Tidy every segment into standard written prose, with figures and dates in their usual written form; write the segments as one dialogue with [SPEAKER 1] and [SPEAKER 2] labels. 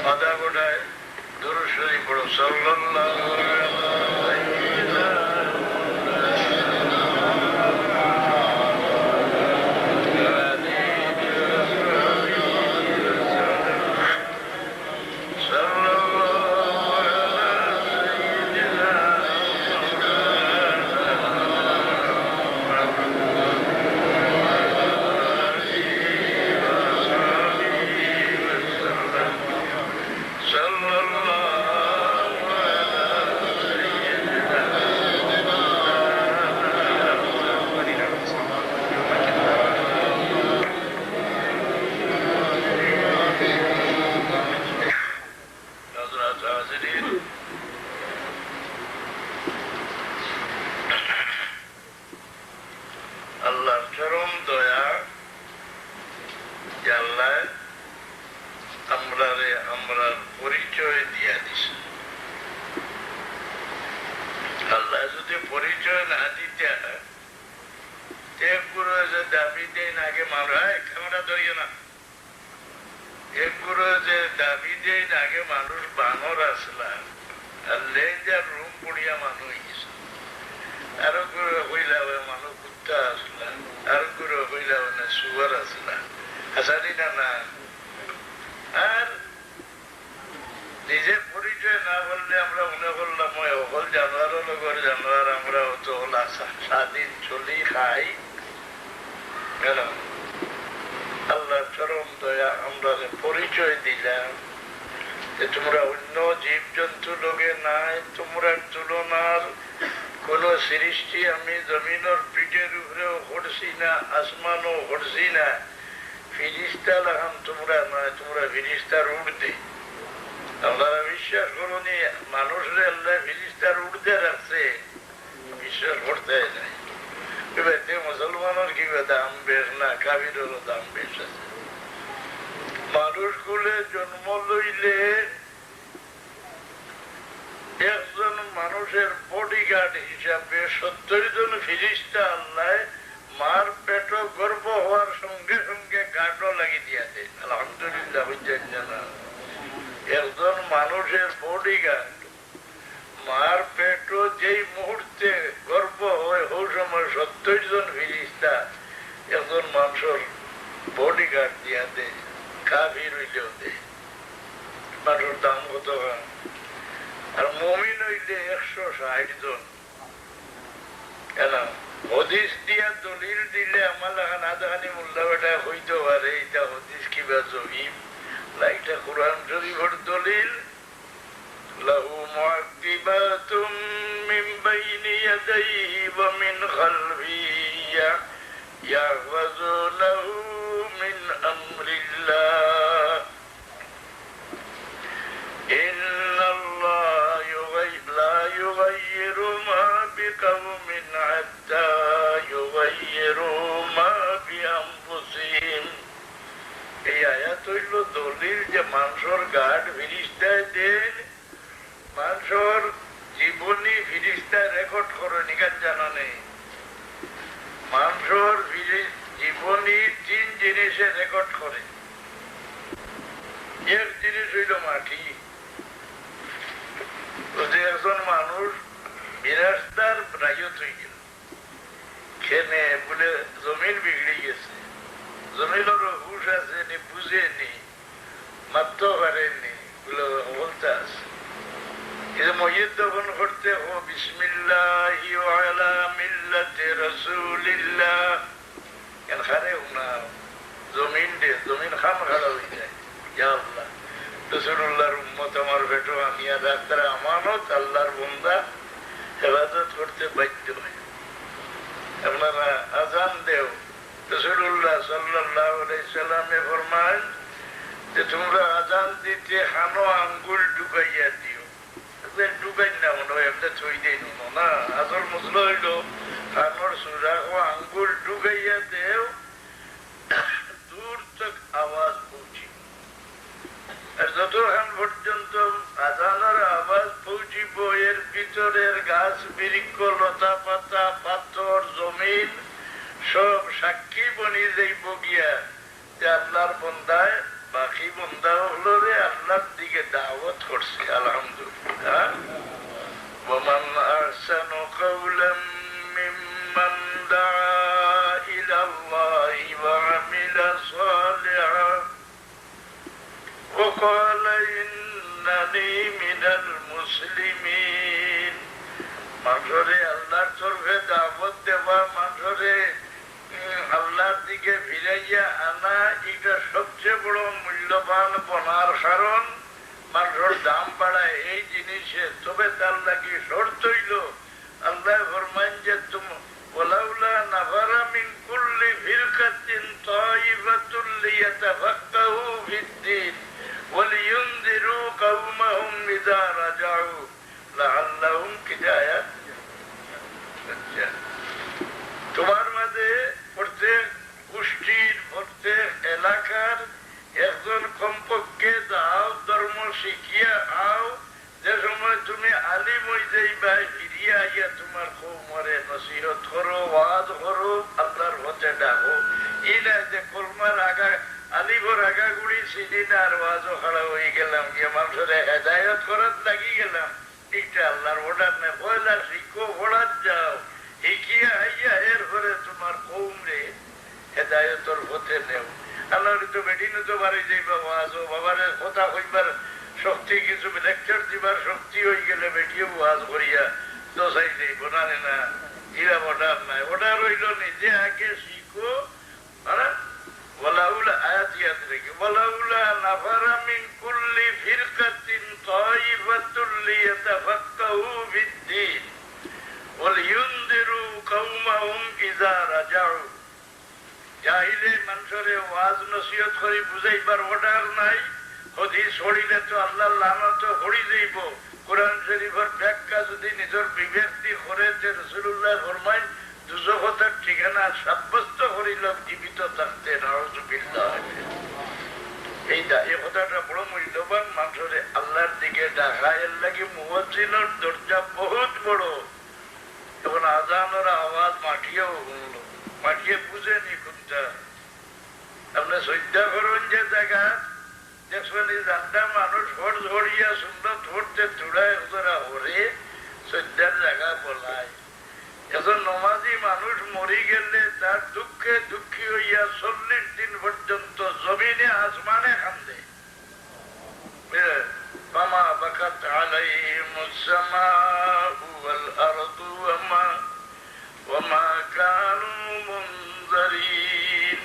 [SPEAKER 1] আধা গোটায় দরুদ শরীফ পড়ো সাল্লাল্লাহু আল্লাহর চরম দয়া যে আল্লাহ আমরার পরিচয় দিয়া দিছে। আল্লাহ যদি পরিচয় না দিতে একগুলো যে দাবি দেন আগে ক্যামেরা ধরিয়ে না, একগুলো যে দাবি দেন আগে মানুষ বানর আসলা আর লেঞ্জার রুম পড়িয়া মানুষ গেছে, আরো করে হইলা মানুষ কুত্তা আসলা, আরো করে হইলা সুয়ার আসলা, আসারি না। আর নিজে পরিচয় না বললে আমরা মনে করলাম ওই অকল জানোয়ারও লগর জানোয়ার, আমরা অত হলা স্বাধীন চলি খাই। আল্লাহ চরম দয়া আমরা পরিচয় দিলাম যে তোমরা অন্য জীব জন্তু লোকে নাই, তোমরা তুলনার কোন সৃষ্টি আমি জমিনের পিঠের উপরেও হরছি না, আসমানও হরছি না, ফিরিস্তা লাগাম তোমরা নয়, তোমরা ফিরিস্তার উঠতে। আপনারা বিশ্বাস করুনি মানুষরে আল্লাহ ফিরিস্তার উঠতে রাখছে, বিশ্বাস করতে নাই। মুসলমানের কি দাম বেশ না, কাবিরেরও দাম বেশ আছে। মানুষ গুলে জন্ম লইলে একজন মানুষের বডিগার্ড হিসাবে 70 জন ফিরিস্তা আল্লাহ মার পেট গর্ভ হওয়ার সঙ্গে সঙ্গে গার্ডও লাগিয়ে দিয়া দেয়। আলহামদুলিল্লাহ। বুঝছেন না, একজন মানুষের বডিগার্ড মার পেট যেই মুহূর্তে গর্ভ হয় ওই সময় 70 জন ফিরিস্তা একজন মানুষের বডিগার্ড দিয়া দেয়, কাফির হইলেও দেয়। মানুষের দাম কত হয়? আর মুমিন হইলে 160 জন। কেন হদিস দিয়া দলিল দিলে আমার লাগান আদাহানি মোল্লা বেটা হইতে পারে এটা হদিস কিবা জহিম, লাইটা কোরআন শরীফের দলিল। লাহু মুআক্কিবাতুম মিন বাইনি ইয়াদাইহি ওয়া মিন খালফিহি ইয়াহফাযুনাহু মিন আমরিল্লাহ। ইন্নাল্লাহা লা ইউগাইয়িরু মা বিকাওমিন হাত্তা ইউগাইয়িরু মা বিআনফুসিহিম। এই আয়াত হইল দলিল যে মানুষের গার্ড ফিরিস্তায় দেন, মানুষের জীবনী ফিরিস্তায় রেকর্ড করে নিকাজ জানা নেই। মানুষের জীবনী 3 জিনিসে রেকর্ড করে। এক জিনিস হইল মাটি। একজন মানুষ বিরাস্তার রায়ত হয়ে গেল, খেনে বলে জমিন বিগড়ে গেছে, জমিনের হুশ আছে নি, বুঝেনি, মারতে পারেনি বলে বলতে আছে। মহিদ দফন করতে হো বিসমিল্লাহি ওয়া আলা মিল্লাতি রাসূলিল্লাহ। এখানে না জমিন দে, জমিন খাম খাড়া হয়ে যায়। ইয়া আল্লাহ, রাসূলুল্লাহর উম্মত আমার বেটো আমি আর ডাক্তার আমানত, আল্লাহর বান্দা ইবাদত করতে বাধ্য হয়। আপনারা আযান দেও, রাসূলুল্লাহ সাল্লাল্লাহু আলাইহি সাল্লামে ফরমান যে তোমরা আযান দিতে হানো আঙ্গুল ঢুকাইয়া দিও। ঢুকাই না মনে হয় এমনি থই দেই না, আসল মশলা হইল হানোর সুরা ও আঙ্গুল ঢুকাইয়া দেও, দূর তক আওয়াজ পৌঁছি। আর যতক্ষণ পর্যন্ত আজানের আওয়াজ পৌঁছিব এর ভিতরের গাছ বৃক্ষ লতা পাতা পাথর জমিন সব সাক্ষী বনি যাইব গিয়া যে আল্লাহর বন্দায় বাকি বন্দা হলো রে আল্লাহর দিকে ইন্নানি মিনাল মুসলিমিন। মানুষরে আল্লাহর তরফে দাওয়াত দেওয়া, মানুষরে আল্লাহর দিকে ফিরাইয়া আনা, এটা সবচেয়ে বড় মূল্যবান বনার কারণ। মানুষের দাম বাড়ায় এই জিনিসে, তবে তার লাগি শর্ত হইল আল্লাহ ফরমান যে ওয়ালাউলা নাফারা মিন কুল্লি ফিরকাতিন তাইবাতুন লিয়াতাফাক্কাহু ফিদ্দীন ওয়া লিয়ুনযিরু কওমাহুম ইযা রাজাউ লাআল্লাহুম কিদায়াত। তোমার মাঝে প্রত্যেক গোষ্ঠীর, প্রত্যেক এলাকার একজন কমপক্ষে দাও ধর্ম শিখিয়া আও, যে সময় তুমি আলিম হয়ে যাইবা ফিরিয়া আইয়া তোমার কওমরে নসিহত করো, ওয়াজ করো, আল্লাহর পথে ডাকো। ই না যে কলমার আগা আলিমর আগাগুড়ি ছিলি না আর ওয়াজও খাড়া হয়ে গেলাম, গিয়ে মানুষের হেদায়ত করার লাগি গেলাম। এইটা আল্লাহর অর্ডার নেই। পয়লা শিখো, পড়ার যাও, শিখিয়া আইয়া এরপরে তোমার কওমরে হেদায়তর পথে নেও। আল্লাহর তো বেডিনে তো বাড়ি যাইবা, ওয়াজও বাবারে কথা কইবার শক্তি, কিছু লেকচার দিবার শক্তি হয়ে গেলে বেটিও ওয়াজ করিয়া দোষাই যাইব না। না, এরা অর্ডার নাই। অর্ডার হইল নিজে আগে শিখো। ওয়ালাউলা আয়াত ইয়াদ রেখে, ওয়ালাউলা নাফারা মিন কুল্লি ফিরকাতিন তাইবাতুন লিয়াতাফাক্কাহু ফিদ্দীন ওয়া লিয়ুনযিরু কওমাহুম ইযা রাজাউ। জাহিলে মানুষরে ওয়াজ নসিহত করে বুঝাইবার অর্ডার নাই। হাদিস পড়িলে তো আল্লাহর লানত হরি যাইব। কোরআন শরীফের ব্যাখ্যা যদি নিজের বিবেক দিয়ে করে, রাসূলুল্লাহ ফরমায় দুজখতের ঠিকানা সাব্যস্ত করিল জীবিত থাকতে। নাউযুবিল্লাহ। এইটা এই কথাটা বড় মূল্যবান। মানুষরে আল্লাহর দিকে ডাকা, এর লাগে মুয়াজ্জিনের দরজা বহুত বড়। এখন আজানের আওয়াজ মাটিয়েও শুনল, মাটিয়ে বুঝেনি কোনটা। আপনি শ্রদ্ধা করুন যে জায়গা দেখবেন এই জানটা মানুষ ভোট ধরিয়া সুন্দর ধরতে চূড়ায় ওরা হরে শ্রদ্ধার জায়গা বলায়। এখন নমাজি মানুষ মরি গেলে তার দুঃখে দুঃখী হইয়া 40 দিন পর্যন্ত জমিনে আসমানে কান্দে। ফামা বাকাত আলাইহিমুস সামাউ ওয়াল আরদু ওয়ামা কানু মুনজারিন।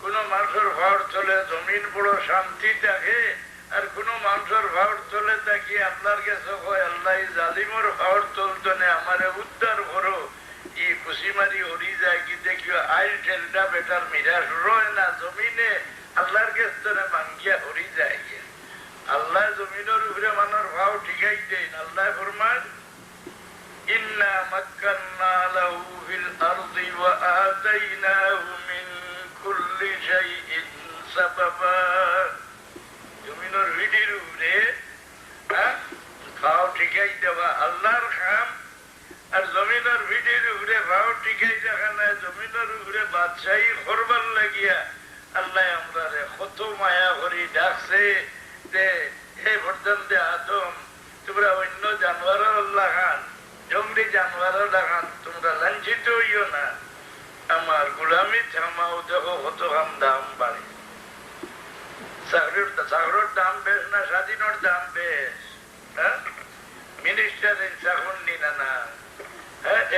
[SPEAKER 1] কোন মানুষের ভার চলে জমিন বড় শান্তি থাকে, আর কোন মানুষের ভার চলে থাকি আল্লাহর কাছে হয় আল্লাহ জালিমর ভার চলতো না, আমারে উদ্ধার করো। ই খুশি মারি হরি যায় কি দেখিও আইল ঠেলটা বেটার মিরাজ রয় না জমিনে, আল্লাহর কাছে ভাঙ্গিয়া হরি যায়। আল্লাহ জমিনের উপরে মানুষ ভাও ঠিকাই দেন। আল্লাহ ফরমান ইন্না মাক্কান্না লাহু ফিল আরদি ওয়া আতাইনাহু মিন কুল্লি শাইইন সাবাবা। জমিনের ভিডির উপরে ভাও ঠিকাই দেওয়া আল্লাহর কাম। আর জমিনের ভিডির উপরে ভাও ঠিকাই দেখা না, জমিনের উপরে বাদশাহী করবার লাগিয়া আল্লাহ আমরা কত মায়া করি ডাকছে যে হে বর্তমানে আদম, তোমরা অন্য জানোয়ার লাগান, জঙ্গলি জানোয়ার লাগান, তোমরা লাঞ্ছিত হইও না, আমার গোলামি থামাও। দেখো কত দাম বাড়ে। চাকরির দাম বেশ না, স্বাধীনের দাম বেশ। মিনিস্টার চাকর নি না,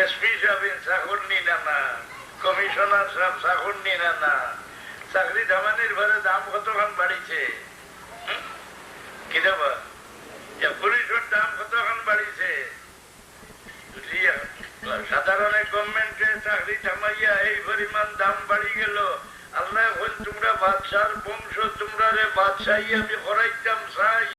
[SPEAKER 1] এসপি সাহেব চাকর নি না, কমিশনার সাহেব চাকর নি না। চাকরি ধামানির ঘরে দাম কতখান বাড়িছে কি দেবা? পুলিশের দাম কতখান বাড়িছে? সাধারণ গভর্নমেন্টে চাকরি থামাইয়া এই পরিমাণ দাম বাড়ি গেল। আল্লাহ তোমরা বাদশার বংশ, তোমরা বাদশাহী আমি করাইতাম চাই।